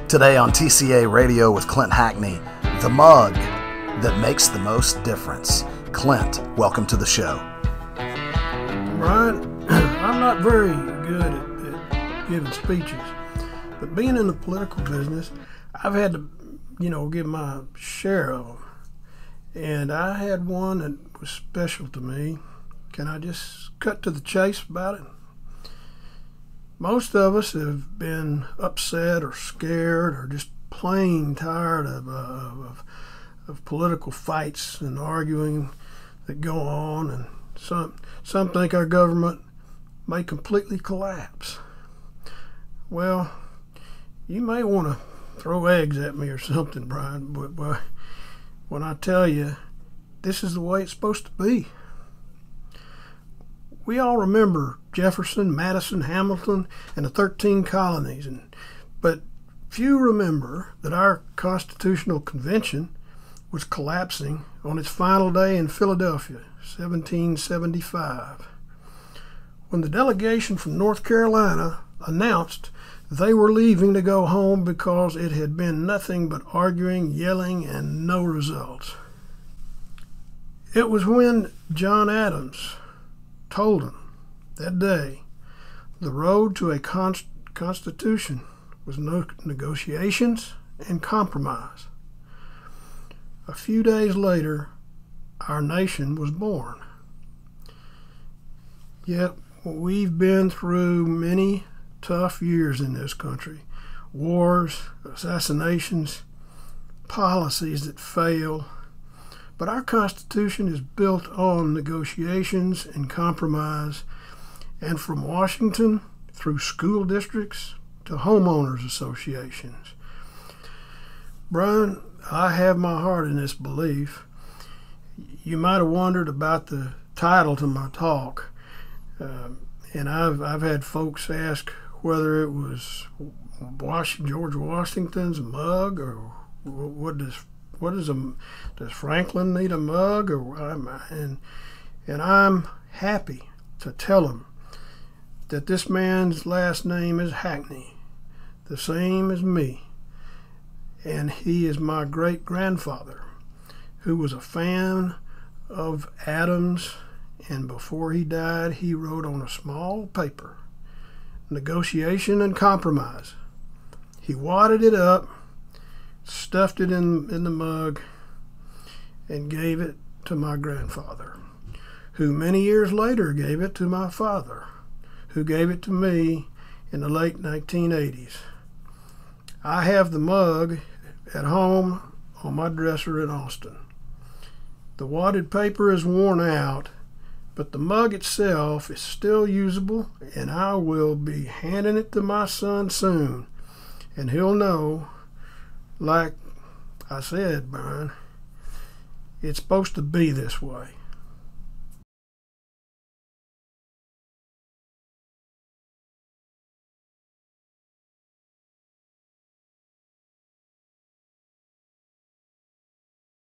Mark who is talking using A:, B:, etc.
A: Today on TCA Radio with Clint Hackney, the mug that makes the most difference. Clint, welcome to the show.
B: Brian, I'm not very good at giving speeches, but being in the political business, I've had to, give my share of them. And I had one that was special to me. Can I just cut to the chase about it? Most of us have been upset or scared or just plain tired of political fights and arguing that go on, and some think our government may completely collapse. Well, you may want to throw eggs at me or something, Brian, but when I tell you this is the way it's supposed to be. We all remember Jefferson, Madison, Hamilton, and the 13 colonies, but few remember that our Constitutional Convention was collapsing on its final day in Philadelphia, 1775, when the delegation from North Carolina announced they were leaving to go home because it had been nothing but arguing, yelling, and no results. It was when John Adams told them that day the road to a constitution was no negotiations and compromise. A few days later, our nation was born. Yet we've been through many tough years in this country. Wars, assassinations, policies that fail. But our Constitution is built on negotiations and compromise, and from Washington through school districts to homeowners associations. Brian, I have my heart in this belief. You might have wondered about the title to my talk, and I've had folks ask whether it was George Washington's mug, or does Franklin need a mug, and I'm happy to tell them that this man's last name is Hackney, the same as me, and he is my great-grandfather, who was a fan of Adams, and before he died, he wrote on a small paper, negotiation and compromise. He wadded it up, stuffed it in the mug, and gave it to my grandfather, who many years later gave it to my father, who gave it to me in the late 1980s. I have the mug at home on my dresser in Austin. The wadded paper is worn out, but the mug itself is still usable, and I will be handing it to my son soon, and he'll know, like I said, Brian, it's supposed to be this way.